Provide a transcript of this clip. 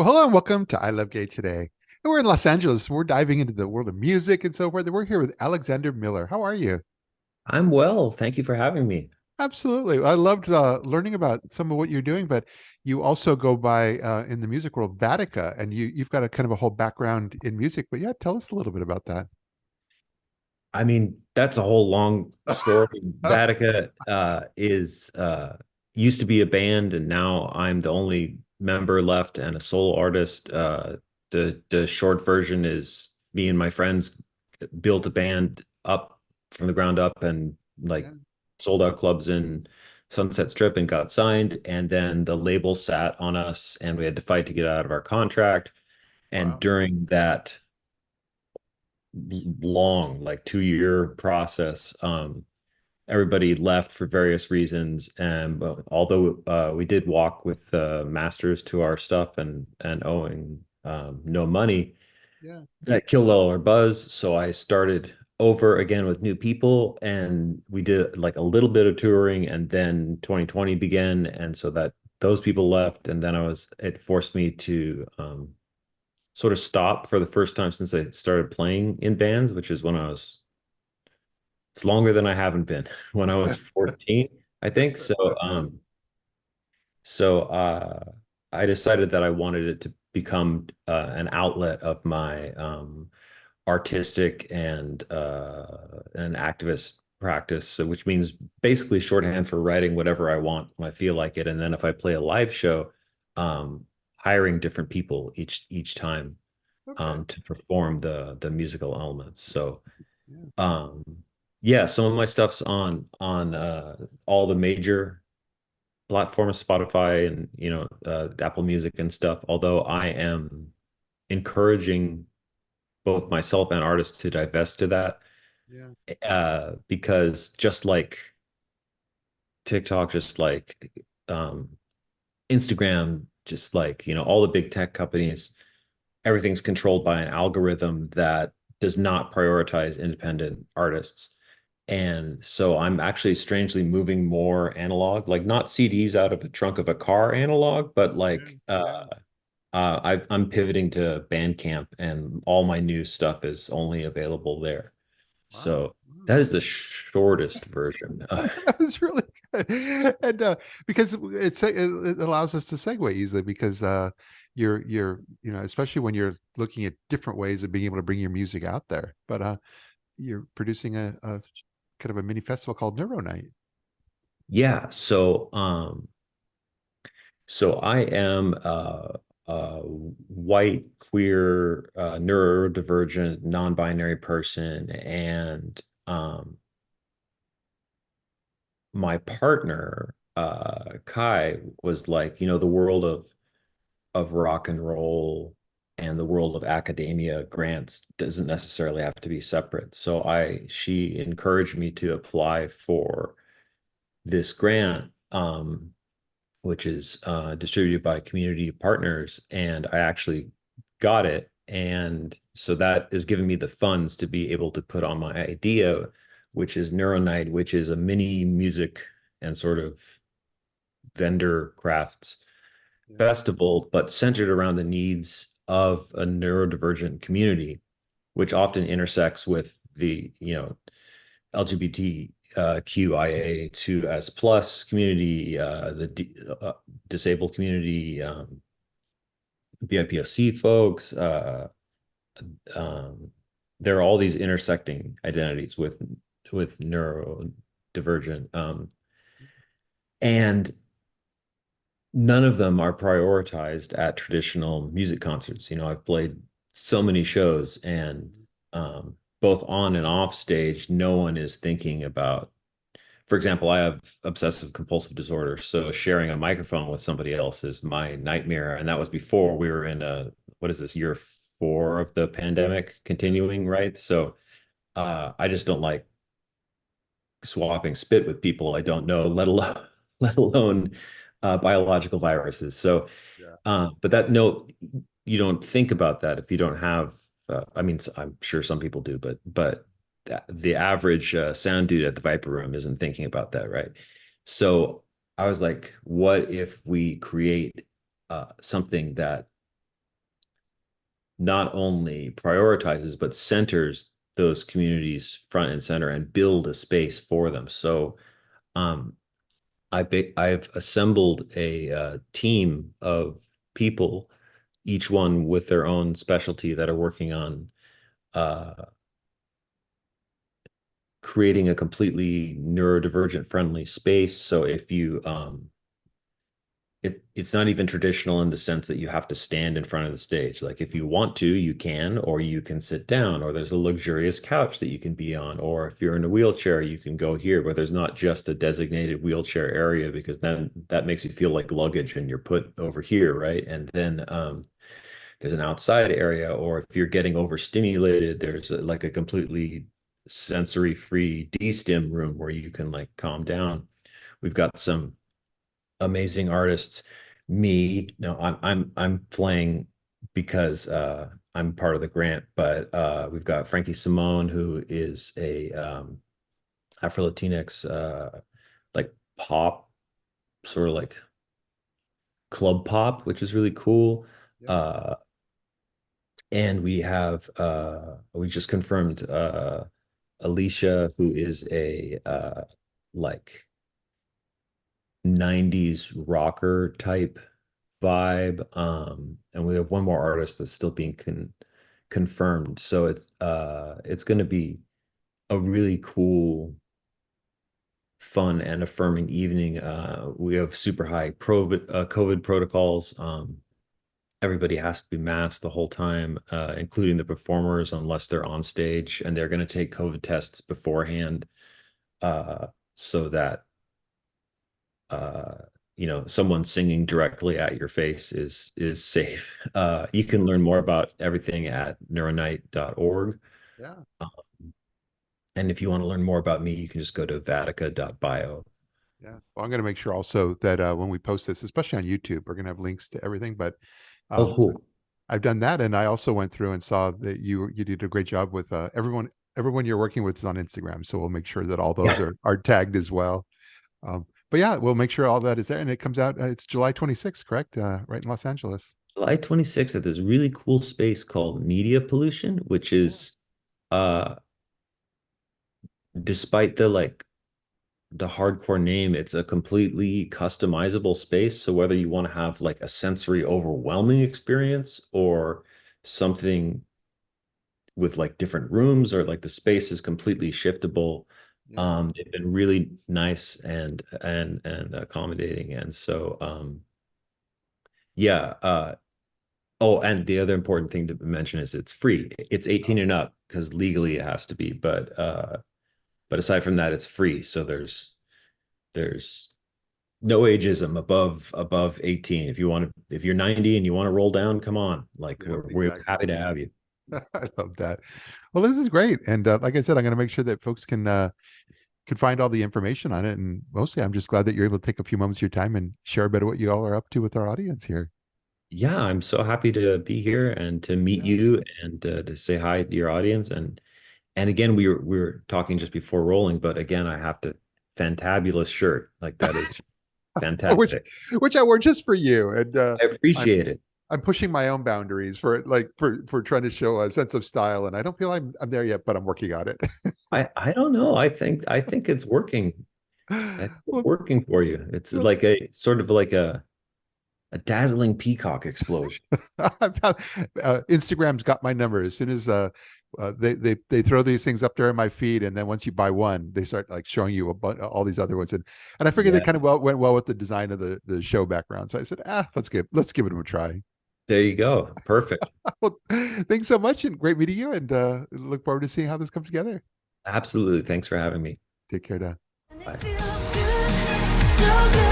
Well, hello and welcome to ILoveGay today. And we're in Los Angeles. We're diving into the world of music and so forth. And we're here with Alexander Millar. How are you? I'm well. Thank you for having me. Absolutely. I loved learning about some of what you're doing, but you also go by in the music world, Vattica, and you've got a kind of a whole background in music. But yeah, tell us a little bit about that. I mean, that's a whole long story. Vattica is used to be a band, and now I'm the only member left and a solo artist. The short version is me and my friends built a band up from the ground up and Yeah. like sold out clubs in Sunset Strip and got signed. And then the label sat on us, and we had to fight to get out of our contract. And Wow. during that long, like 2 year process. Everybody left for various reasons, and although we did walk with masters to our stuff and owing no money, Yeah. that killed all our buzz. So I started over again with new people, and we did like a little bit of touring, and then 2020 began, and so that those people left, and then it forced me to sort of stop for the first time since I started playing in bands, which is when it's longer than I haven't been, when I was 14, I think. So I decided that I wanted it to become an outlet of my artistic and an activist practice, so, which means basically shorthand for writing whatever I want when I feel like it. And then if I play a live show, um, hiring different people each time Okay. to perform the musical elements. So Yeah. um, yeah, some of my stuff's on all the major platforms, Spotify and Apple Music and stuff. Although I am encouraging both myself and artists to divest to that, Yeah. because just like TikTok, just like um, Instagram, just like all the big tech companies, everything's controlled by an algorithm that does not prioritize independent artists. And so I'm actually strangely moving more analog, like not CDs out of the trunk of a car analog, but Yeah. like Yeah. I'm pivoting to Bandcamp, and all my new stuff is only available there. Wow. So that is the shortest version. That was really good, and because it allows us to segue easily because you're especially when you're looking at different ways of being able to bring your music out there. But you're producing a kind of a mini festival called Neuronite. Yeah. So I am a white, queer, neurodivergent, non-binary person, and my partner, Kai, was like, the world of rock and roll and the world of academia grants doesn't necessarily have to be separate. So she encouraged me to apply for this grant, which is distributed by community partners, and I actually got it. And so that is giving me the funds to be able to put on my idea, which is Neuronite, which is a mini music and sort of vendor crafts Yeah. festival, but centered around the needs of a neurodivergent community, which often intersects with the LGBTQIA2S plus community, the disabled community, BIPOC folks. Um, there are all these intersecting identities with neurodivergent, and none of them are prioritized at traditional music concerts. I've played so many shows, and both on and off stage, no one is thinking about, for example, I have obsessive compulsive disorder. So sharing a microphone with somebody else is my nightmare. And that was before we were in what is this, year 4 of the pandemic Yeah. continuing, right? So I just don't like swapping spit with people I don't know, let alone biological viruses. So, Yeah. but that no, you don't think about that if you don't have. I mean, I'm sure some people do, but the average sound dude at the Viper Room isn't thinking about that, right? So I was like, what if we create something that not only prioritizes but centers those communities front and center and build a space for them. So um, I've assembled a team of people, each one with their own specialty, that are working on uh, creating a completely neurodivergent friendly space. So if you it's not even traditional in the sense that you have to stand in front of the stage. Like if you want to, you can, or you can sit down, or there's a luxurious couch that you can be on, or if you're in a wheelchair, you can go here, but there's not just a designated wheelchair area, because then that makes you feel like luggage and you're put over here, right? And then there's an outside area, or if you're getting overstimulated, there's like a completely sensory free de-stim room where you can like calm down. We've got some amazing artists. Me, no, I'm playing because I'm part of the grant, but we've got Frankie Simone, who is a Afro Latinx like pop, sort of like club pop, which is really cool. Yeah. Uh, and we just confirmed Alicia, who is a like 90s rocker type vibe. And we have one more artist that's still being confirmed. So it's going to be a really cool, fun, and affirming evening. We have super high COVID protocols. Everybody has to be masked the whole time, including the performers, unless they're on stage, and they're going to take COVID tests beforehand, so that uh, someone singing directly at your face is safe. You can learn more about everything at neuronite.org. Yeah. And if you want to learn more about me, you can just go to vattica.bio. Yeah. Well, I'm going to make sure also that when we post this, especially on YouTube, we're going to have links to everything. But Oh, um, cool. I've done that, and I also went through and saw that you did a great job with everyone you're working with is on Instagram. So we'll make sure that all those Yeah. are tagged as well. But yeah, we'll make sure all that is there, and it comes out. It's July 26th, correct? Right in Los Angeles. July 26th at this really cool space called Media Pollution, which Yeah. is uh despite the hardcore name, it's a completely customizable space. So whether you want to have like a sensory overwhelming experience, or something with like different rooms, or like the space is completely shiftable, Yeah. they've been really nice and accommodating. And so yeah. Oh, and the other important thing to mention is it's free. It's 18 and up because legally it has to be, but aside from that, it's free. So there's no ageism above 18. If you're 90 and you want to roll down, come on. Like Yeah. we're Exactly. happy to have you. I love that. Well, this is great, and like I said, I'm going to make sure that folks can find all the information on it. And mostly, I'm just glad that you're able to take a few moments of your time and share a bit of what you all are up to with our audience here. Yeah, I'm so happy to be here and to meet Yeah. you, and to say hi to your audience. And again, we were talking just before rolling, but again, I have to fantabulous shirt. Like that is which fantastic. which I wore just for you, and I I'm appreciate it. I'm pushing my own boundaries for for trying to show a sense of style, and I don't feel I'm there yet, but I'm working on it. I don't know. I think it's working. I think it's Well, working for you. It's well, like a sort of like a dazzling peacock explosion. Instagram's got my number. As soon as they throw these things up there in my feed, and then once you buy one, they start like showing you all these other ones, and I figured they Yeah. kind of went well with the design of the show background. So I said, let's give it a try. There you go. Perfect. Well, thanks so much, and great meeting you, and look forward to seeing how this comes together. Absolutely. Thanks for having me. Take care now. And it Bye. feels good, so good.